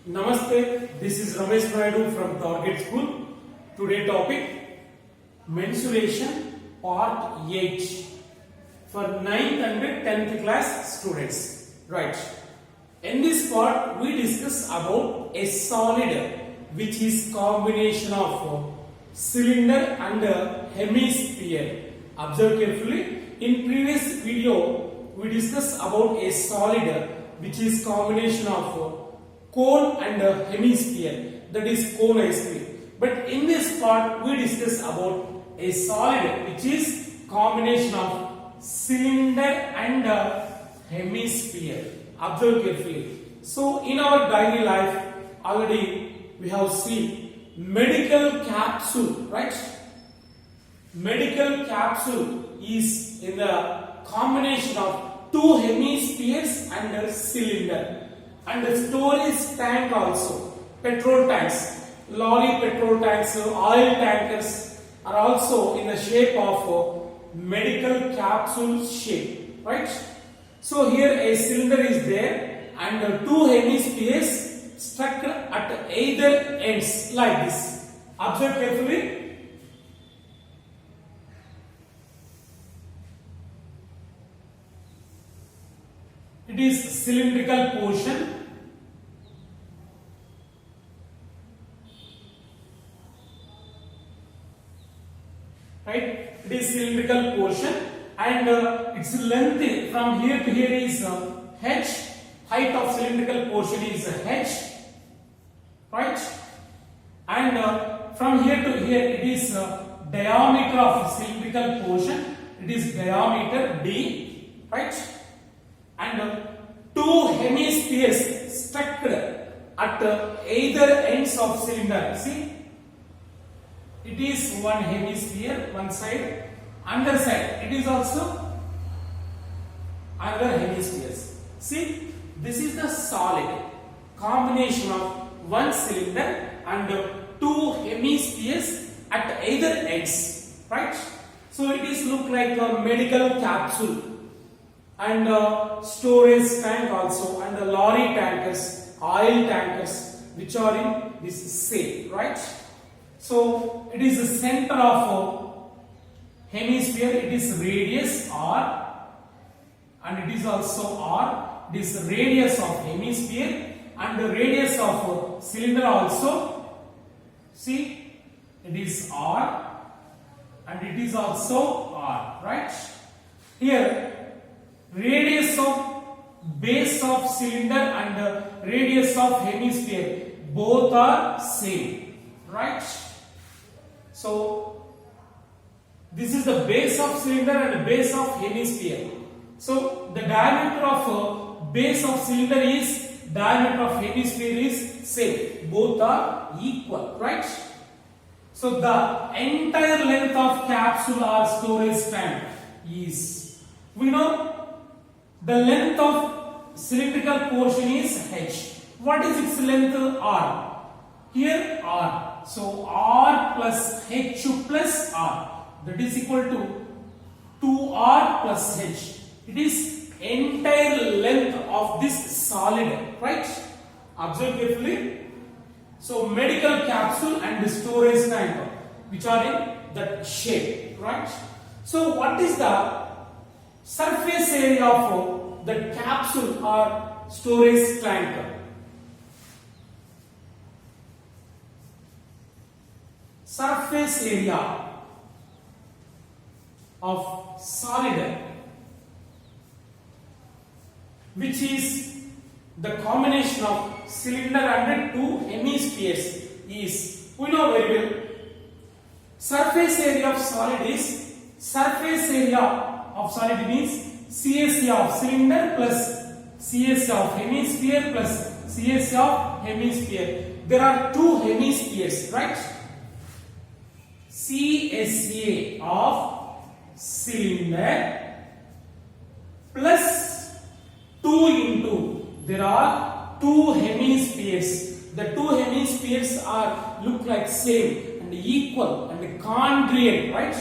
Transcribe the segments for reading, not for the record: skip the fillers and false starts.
Namaste, this is Ramesh Naidu from Target School. Today topic Mensuration Part 8 for 9th and 10th class students. Right. In this part we discuss about a solid which is combination of cylinder and hemisphere. Observe carefully. In previous video we discussed about a solid which is combination of cone and hemisphere, that is cone ice cream. But in this part we discuss about a solid which is combination of cylinder and hemisphere. Observe carefully. So in our daily life already we have seen medical capsule, right? Medical capsule is in the combination of two hemispheres and a cylinder. And the storage tank also, petrol tanks, lorry petrol tanks, oil tankers are also in the shape of medical capsule shape, right? So here a cylinder is there and two hemispheres stuck at either ends like this. Observe carefully. It is cylindrical portion. Right? It is cylindrical portion and its length from here to here is h. Height of cylindrical portion is h. Right? And from here to here it is diameter of cylindrical portion. It is diameter d. Right? And two hemispheres stuck at either ends of cylinder. See, it is one hemisphere, one side, other side. It is also other hemispheres. See, this is the solid combination of one cylinder and two hemispheres at either ends. Right? So it is look like a medical capsule. And storage tank also, and the lorry tankers, oil tankers, which are in this shape, right? So it is the center of hemisphere. It is radius r, and it is also r. It is the radius of hemisphere and the radius of cylinder also. See, it is r, and it is also r, right? Here. Radius of base of cylinder and radius of hemisphere both are same, right? So this is the base of cylinder and base of hemisphere. So the diameter of base of cylinder is diameter of hemisphere is same. Both are equal, right? So the entire length of capsule or storage tank is, we know the length of cylindrical portion is h. What is its length? R. Here r. So r plus h plus r, that is equal to 2r plus h. It is entire length of this solid, right? Observe carefully. So medical capsule and the storage tank which are in that shape, right? So what is the surface area of the capsule or storage tank? Surface area of solid which is the combination of cylinder and two hemispheres is, we know very well, surface area of solid is, surface area of solid means CSA of cylinder plus CSA of hemisphere plus CSA of hemisphere. There are two hemispheres, right? CSA of cylinder plus 2 into, there are two hemispheres. The two hemispheres are look like same and equal and congruent, right?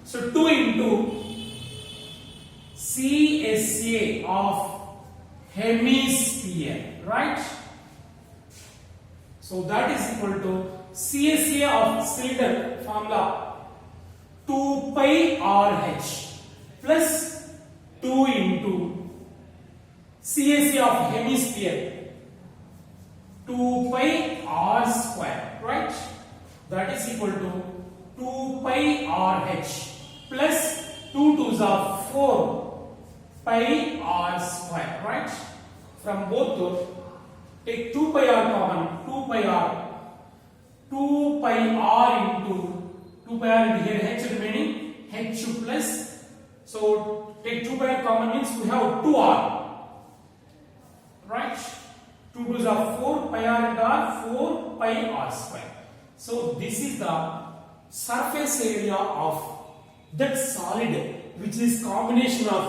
So 2 into CSA of hemisphere, right? So that is equal to CSA of cylinder formula 2 pi RH plus 2 into CSA of hemisphere 2 pi R square, right? That is equal to 2 pi RH plus 2 2s are 4 pi R square, right? From both, take 2 pi R common, 2 pi R into 2 pi R into here H remaining, H plus, so take 2 pi R common means we have 2R, right? 2 2s are 4 pi R into R, 4 pi R square. So this is the surface area of that solid, which is combination of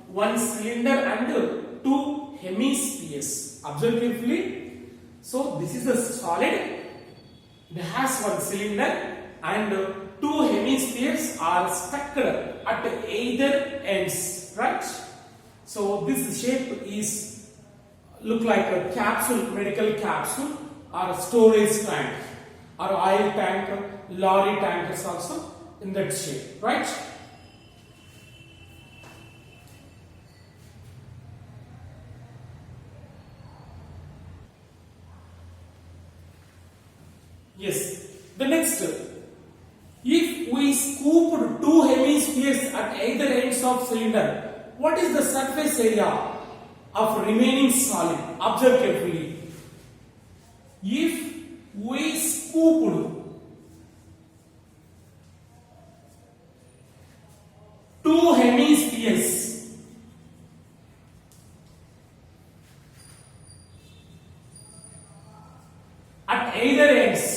one cylinder and two hemispheres. Observe carefully. So this is a solid. It has one cylinder and two hemispheres are stuck at either ends, right? So this shape is look like a capsule, medical capsule, or a storage tank, or oil tank, lorry tankers also in that shape, right? Yes. The next, if we scooped two hemispheres at either ends of cylinder, what is the surface area of remaining solid? Observe carefully. If we scooped two hemispheres at either ends,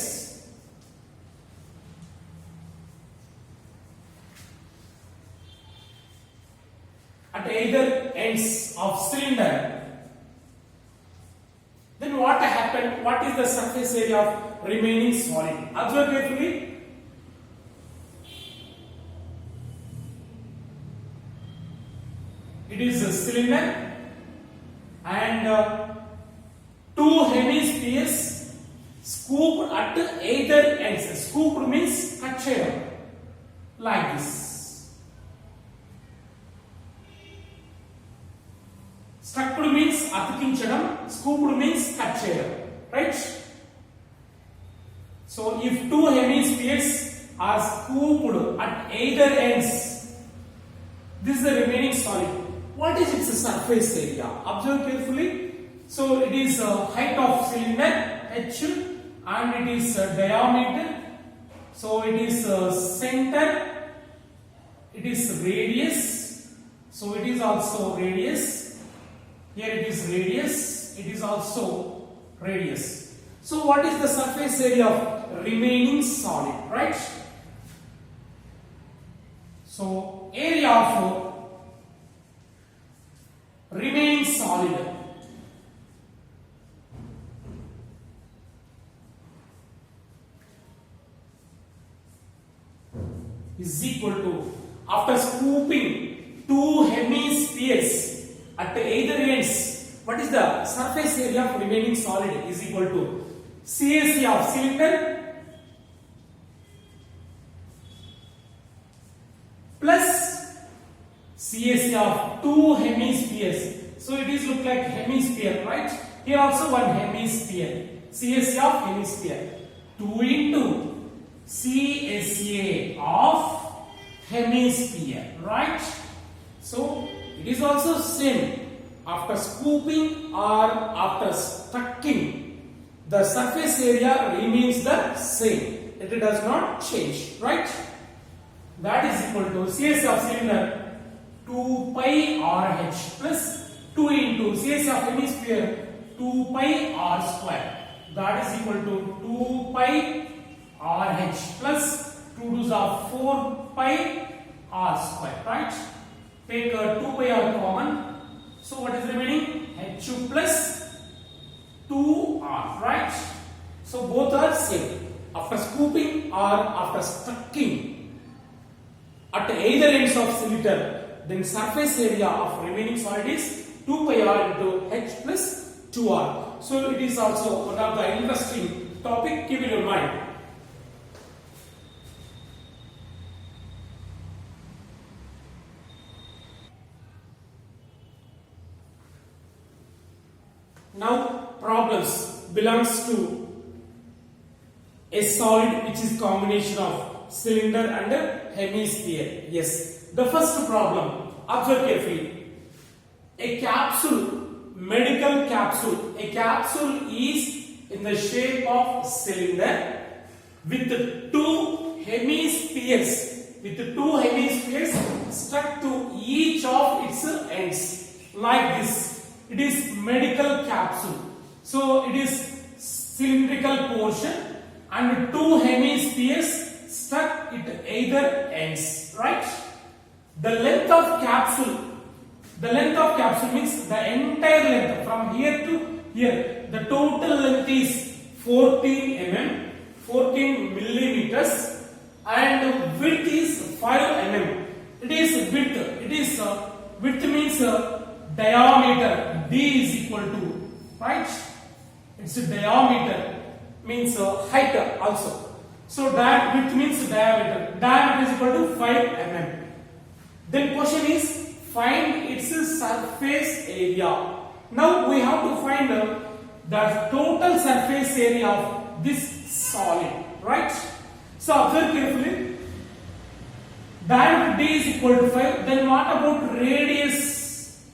of cylinder, then what happened? What is the surface area of remaining solid? Observe carefully. It is a cylinder and two hemispheres scooped at either ends. Scooped means cut share like this. Stuck means atikinchadam, scooped means cut share, right? So if two hemispheres are scooped at either ends, this is the remaining solid. What is its surface area? Observe carefully. So it is height of cylinder H and it is diameter. So it is center. It is radius. So it is also radius. Here it is radius. It is also radius. So what is the surface area of remaining solid, right? So area of remaining solid is equal to, after scooping two hemispheres at either ends, what is the surface area of remaining solid is equal to CAC of cylinder plus CAC of two hemispheres. So it is look like hemisphere, right? Here also one hemisphere. CAC of hemisphere. 2 into CSA of hemisphere, right? So it is also same. After scooping or after stucking, the surface area remains the same. It does not change, right? That is equal to CAC of cylinder 2 pi RH plus 2 into CAC of hemisphere 2 pi R square. That is equal to 2 pi RH plus 2 2s are 4 pi R square, right? Take 2 pi R common. So what is remaining? H plus 2R, right? So both are same. After scooping or after stucking at either ends of cylinder, then surface area of remaining solid is 2 pi R into H plus 2R. So it is also one of the interesting topic, keep in your mind. Now problems belongs to a solid which is combination of cylinder and a hemisphere. Yes. The first problem, observe carefully. A capsule, medical capsule. A capsule is in the shape of cylinder with two hemispheres. With two hemispheres stuck to each of its ends. Like this. It is medical capsule. So it is cylindrical portion and two hemispheres stuck at either ends. Right? The length of capsule means the entire length from here to here. The total length is 14 mm, 14 millimeters, and width is 5 mm. It is width. It is width means diameter. D is equal to, right? It's diameter means height also. So width means diameter. Diameter is equal to 5 mm. Then question is find its surface area. Now we have to find the total surface area of this solid, right? So observe carefully. Diameter D is equal to 5. Then what about radius?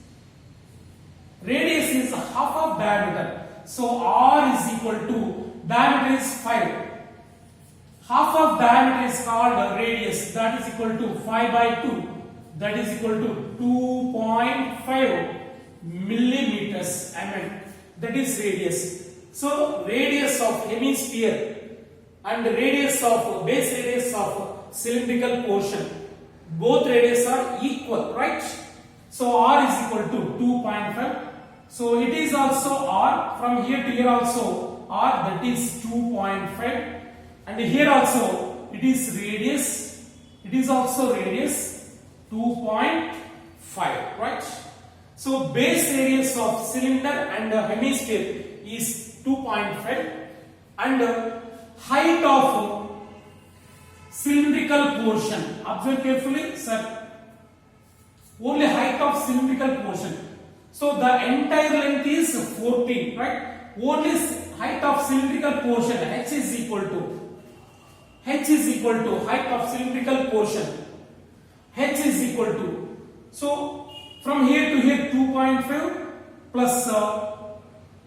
Radius is half of diameter. So R is equal to, diameter is 5. Half of diameter is called radius. That is equal to 5 by 2. That is equal to 2.5 millimeters. That is radius. So radius of hemisphere and radius of base radius of cylindrical portion, both radius are equal, right? So R is equal to 2.5. So it is also R. From here to here also R, that is 2.5. And here also it is radius. It is also radius 2.5, right? So base radius of cylinder and hemisphere is 2.5, and height of cylindrical portion. Observe carefully, sir. Only height of cylindrical portion. So the entire length is 14, right? Only height of cylindrical portion, h is equal to height of cylindrical portion. H is equal to, so from here to here 2.5 plus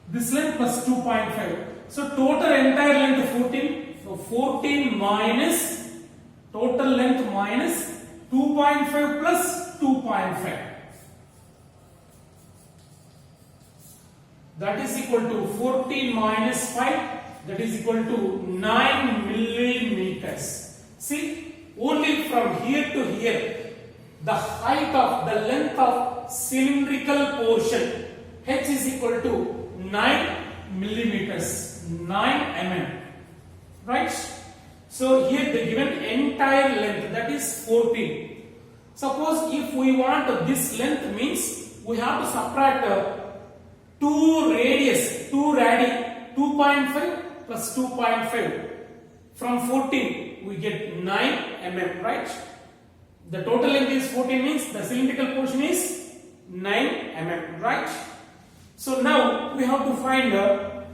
this length plus 2.5. So total entire length 14. So 14 minus total length minus 2.5 plus 2.5. That is equal to 14 minus 5. That is equal to 9 millimeters. See, only from here to here, the height of the length of cylindrical portion h is equal to 9 millimeters, 9 mm, right? So here the given entire length, that is 14. Suppose if we want this length, means we have to subtract 2 radius, 2.5 plus 2.5. From 14 we get 9 mm, right? The total length is 14, means the cylindrical portion is 9 mm, right? So now we have to find the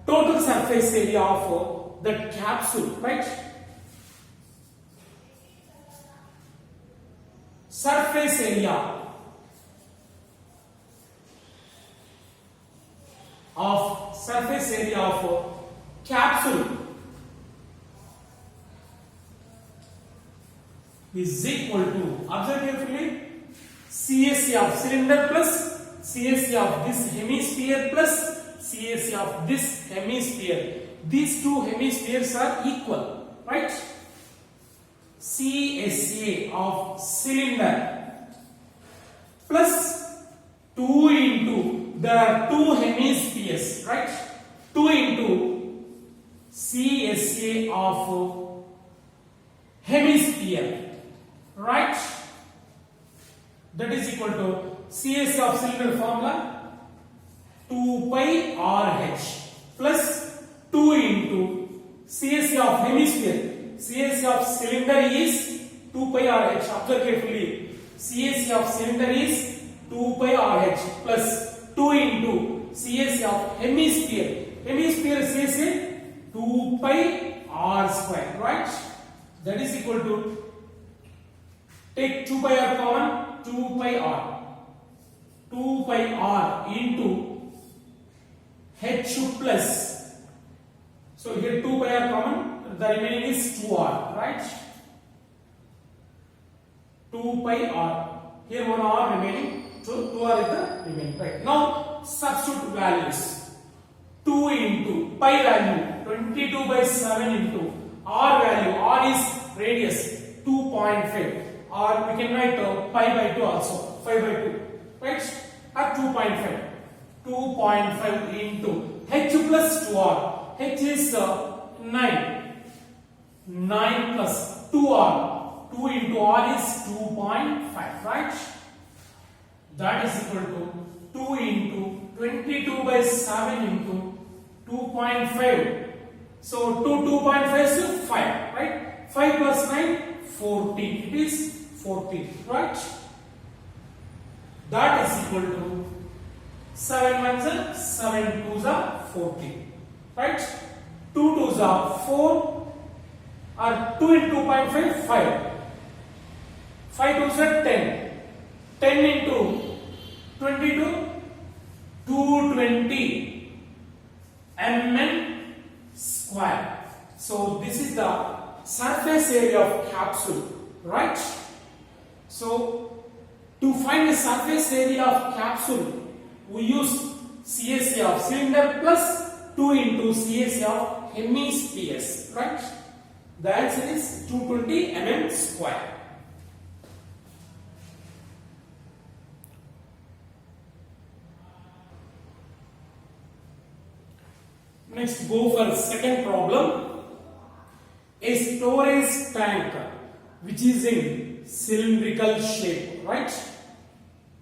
total surface area of the capsule, right? Surface area of capsule is equal to, observe carefully, CSA of cylinder plus CSA of this hemisphere plus CSA of this hemisphere. These two hemispheres are equal, right? CSA of cylinder plus 2 into, there are two hemispheres, right? 2 into CSA of hemisphere, right? That is equal to CSA of cylinder formula 2 pi RH plus 2 into CSC of hemisphere. CSC of cylinder is 2 pi RH. Observe carefully. CSC of cylinder is 2 pi RH plus 2 into CSC of hemisphere. Hemisphere CSC 2 pi R square, right? That is equal to, take 2 pi R common, 2 pi R. 2 pi R into H plus. So here 2 pi R common, the remaining is 2R, right? 2 pi R. Here 1 R remaining, so 2R is the remaining, right? Now substitute values. 2 into pi value 22 by 7 into R value. R is radius 2.5. Or we can write pi by 2 also, 5 by 2, right? At 2.5. 2.5 into H plus 2R. H is 9. 9 plus 2R. 2 into R is 2.5, right? That is equal to 2 into 22 by 7 into 2.5. So 2.5 is 5, right? 5 plus 9, 14. It is 14, right? That is equal to 7 ones are 7 twos are 14, right? 2 twos are 4, or 2 into 2.5, 5. 5 twos are 10. 10 into 22, 220 mm square. So this is the surface area of capsule, right? So to find the surface area of capsule, we use CSA of cylinder plus 2 into CSA of hemispheres, right? The answer is 220 mm square. Next, go for second problem. A storage tank which is in cylindrical shape, right?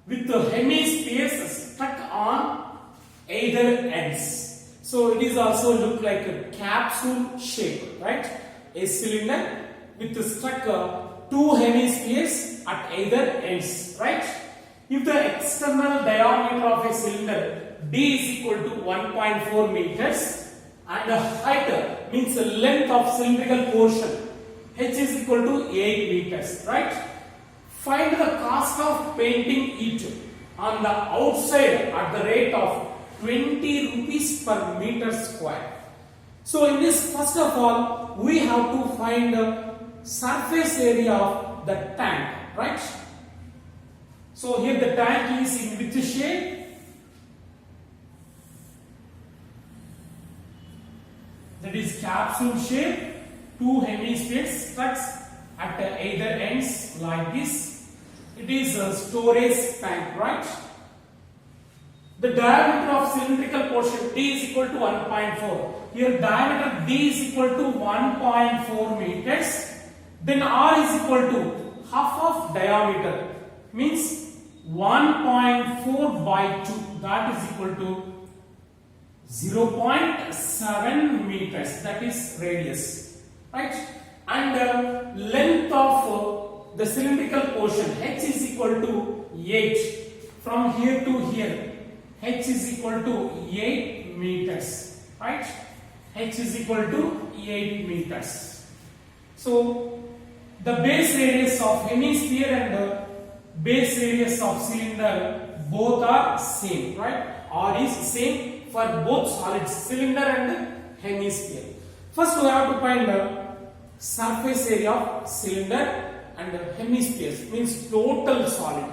With the hemispheres stuck on either ends. So it is also look like a capsule shape, right? A cylinder with stuck two hemispheres at either ends, right? If the external diameter of a cylinder D is equal to 1.4 meters and the height means the length of cylindrical portion H is equal to 8 meters, right? Find the cost of painting it on the outside at the rate of 20 rupees per meter square. So in this, first of all, we have to find the surface area of the tank, right? So here the tank is in which shape? That is capsule shape, two hemispheres stuck at either ends like this. It is a storage tank, right? The diameter of cylindrical portion D is equal to 1.4. Here diameter D is equal to 1.4 meters. Then R is equal to half of diameter, means 1.4 by 2. That is equal to 0.7 meters, that is radius, right? And length of the cylindrical portion H is equal to 8. From here to here H is equal to 8 meters, right? H is equal to 8 meters. So the base radius of hemisphere and the base radius of cylinder both are same, right? R is same for both solids, cylinder and hemisphere. First we have to find the surface area of cylinder and hemispheres, means total solid.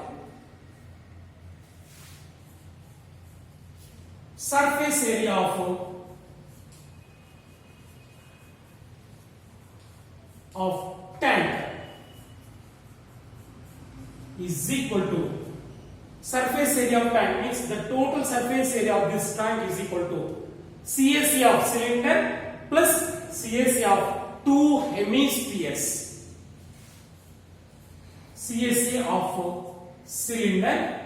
Surface area of tank is equal to, surface area of tank means the total surface area of this tank is equal to CSA of cylinder plus CSA of two hemispheres. CSA of cylinder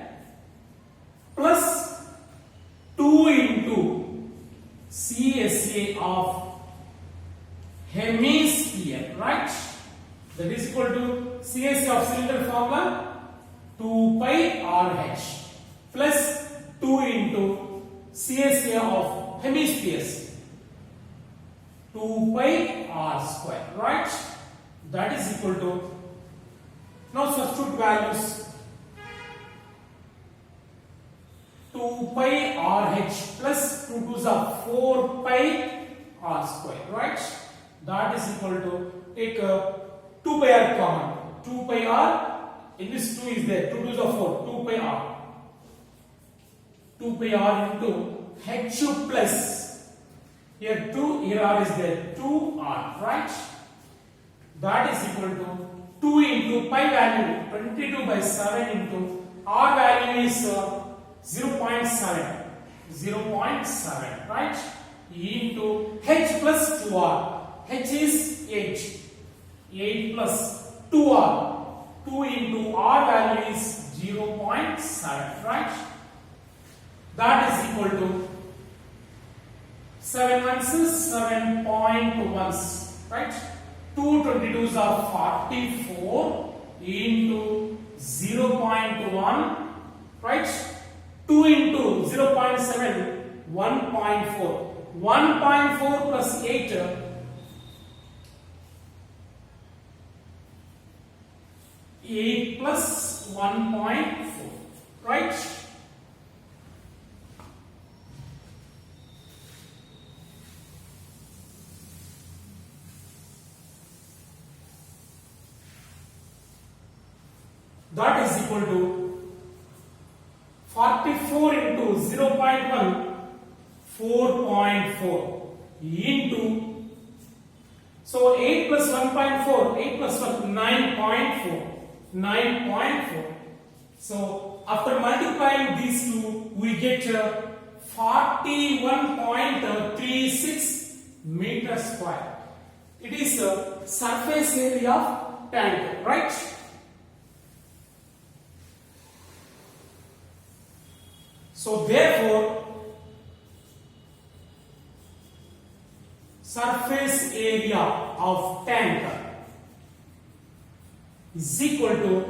plus 2 into CSA CSA of hemisphere, right? That is equal to CSA of cylinder formula 2 pi RH plus 2 into CSA of hemispheres 2 pi R square, right? That is equal to, now substitute values, 2 pi RH plus 2 2s are 4 pi R square, right? That is equal to, take 2 pi R common, 2 pi R, in this 2 is there, 2 2s are 4, 2 pi R, 2 pi R into H plus, here 2, here R is there, 2 R, right? That is equal to 2 into pi value 22 by 7 into R value is 0.7, 0.7, right? Into H plus 2R, H is 8, 8 plus 2R, 2 into R value is 0.7, right? That is equal to 7 ones is 7.1, right? 2 22s are 44 into 0.1, right? 2 into 0.7, 1.4. 1.4 plus 8, 8 plus 1.4, right? That is equal to 44 into 0.1, 4.4 into, so 8 plus 1.4, 8 plus 1, 9.4, 9.4. So after multiplying these two, we get 41.36 meters square. It is a surface area of tank, right? So therefore, surface area of tank is equal to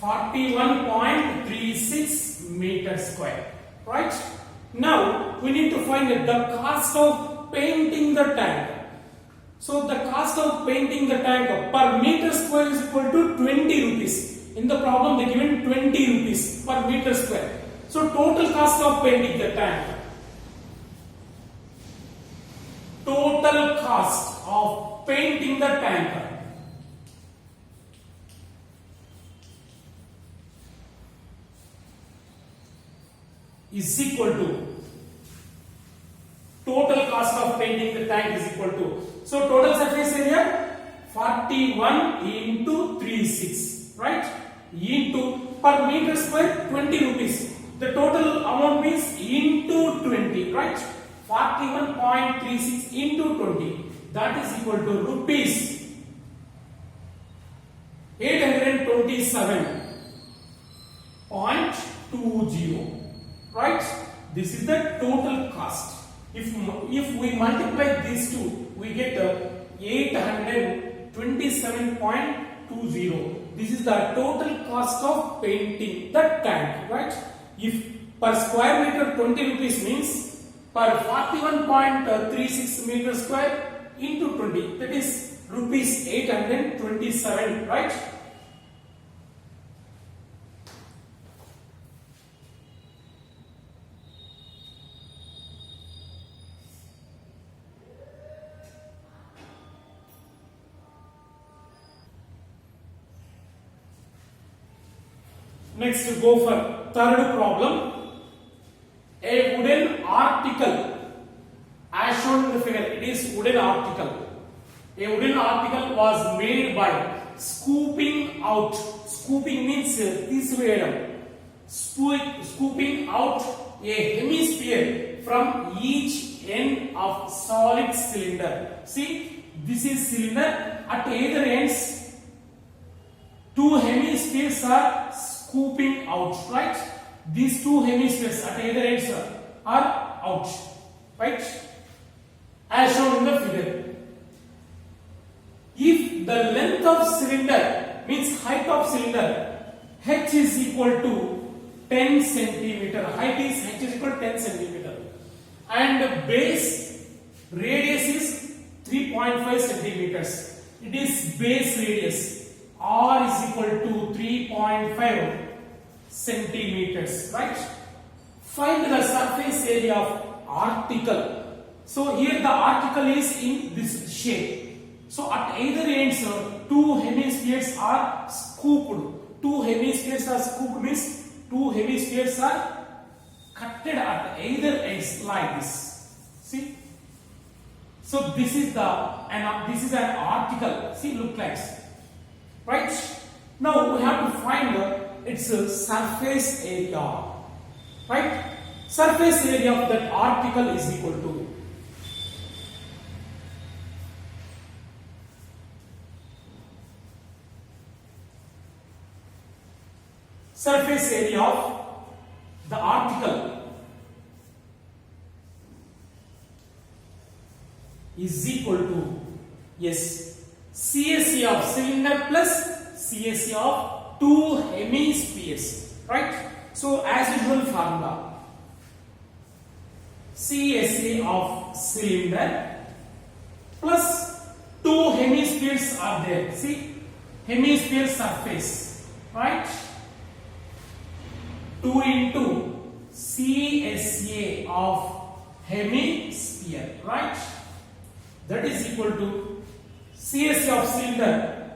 41.36 meters square, right? Now we need to find the cost of painting the tank. So the cost of painting the tank per meter square is equal to 20 rupees. In the problem they given 20 rupees per meter square. So total cost of painting the tank, total cost of painting the tank is equal to, total cost of painting the tank is equal to, so total surface area 41 into 36, right? Into per meter square 20 rupees. The total amount means into 20, right? 41.36 into 20, that is equal to rupees 827.20, right? This is the total cost. If we multiply these two, we get 827.20. This is the total cost of painting the tank, right? If per square meter 20 rupees means per 41.36 meter square into 20, that is rupees 827, right? Next, we go for third problem. A wooden article, as shown in the figure, it is wooden article. A wooden article was made by scooping out. Scooping means scooping out a hemisphere from each end of solid cylinder. See, this is cylinder. At either ends, two hemispheres are scooping out, right? These two hemispheres at either ends are out, right? as shown in the figure. If the length of cylinder means height of cylinder, h is equal to 10 centimeter. Height is h is equal to 10 centimeter, and the base radius is 3.5 centimeters. It is base radius. R is equal to 3.5 centimeters, right? Find the surface area of article. So here the article is in this shape. So at either ends, two hemispheres are scooped. Two hemispheres are scooped means two hemispheres are cutted at either ends like this. See? So this is an article. See, look like this. Right? Now we have to find its surface area. Right? Surface area of that article is equal to surface area of the article is equal to, yes, CSE of cylinder plus CSE of two hemispheres, right? So as usual formula, CSE of cylinder plus two hemispheres are there. See, hemisphere surface, right? 2 into CSA of hemisphere, right? That is equal to CSA of cylinder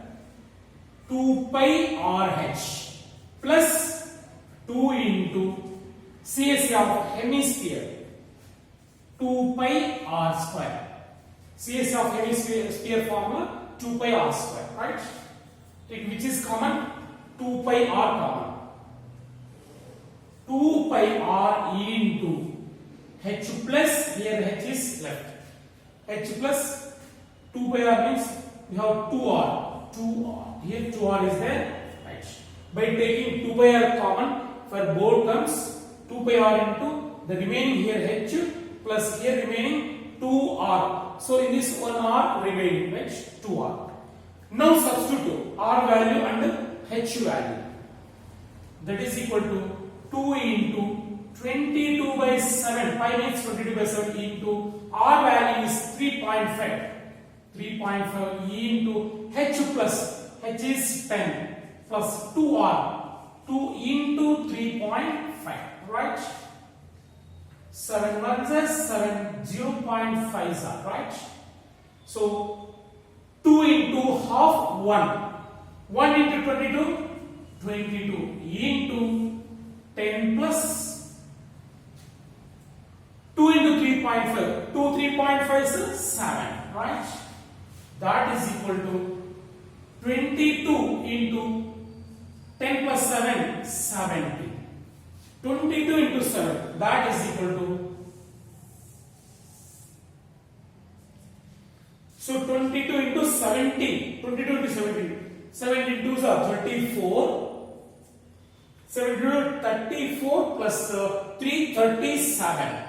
2 pi RH plus 2 into CSA of hemisphere 2 pi R square. CSA of hemisphere formula 2 pi R square, right? Which is common, 2 pi R common. 2 pi R into H plus, here H is left. H plus 2 pi R means we have 2R. 2R. Here 2R is there. Right. By taking 2 pi R common for both terms, 2 pi R into the remaining here H plus here remaining 2R. So in this one R remaining, right? 2R. Now substitute R value and H value. That is equal to 2 into 22 by 7. Pi means 22 by 7 into R value is 3.5. 3.5 into H plus H is 10 plus 2R. 2 into 3.5. Right? 7 ones are 7, 0.5s are, right? So 2 into half 1. 1 into 22, 22 into 10 plus 2 into 3.5. 2 3.5 is 7, right? That is equal to 22 into 10 plus 7, 70. 22 into 7, that is equal to, so 22 into 70, 22 into 70, 72 is 34, 72 34 plus 337,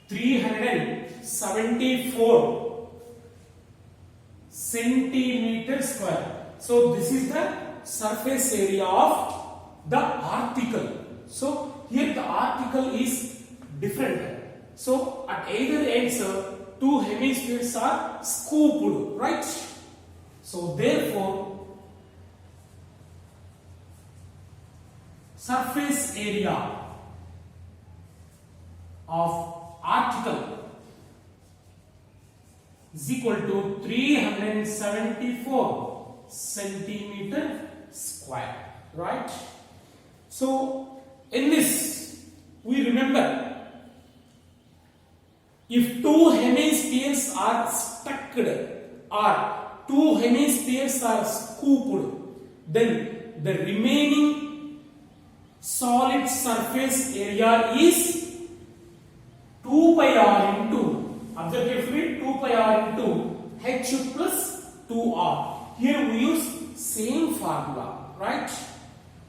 374 centimeter square. So this is the surface area of the article. So here the article is different. So at either ends, two hemispheres are scooped, right? So therefore, surface area of article is equal to 374 centimeter square, right? So in this, we remember, if two hemispheres are stuck or two hemispheres are scooped, then the remaining solid surface area is 2 pi R into, observe carefully, 2 pi R into H plus 2R. Here we use same formula, right?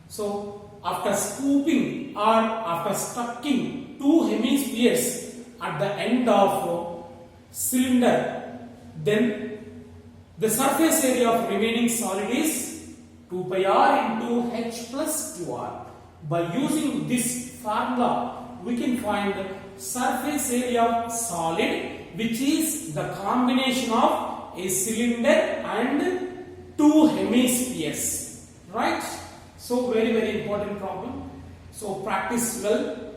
So after scooping or after stucking two hemispheres at the end of cylinder, then the surface area of remaining solid is 2 pi r into h plus 2r. By using this formula, we can find the surface area of solid, which is the combination of a cylinder and two hemispheres. Right? So very important problem. So practice well.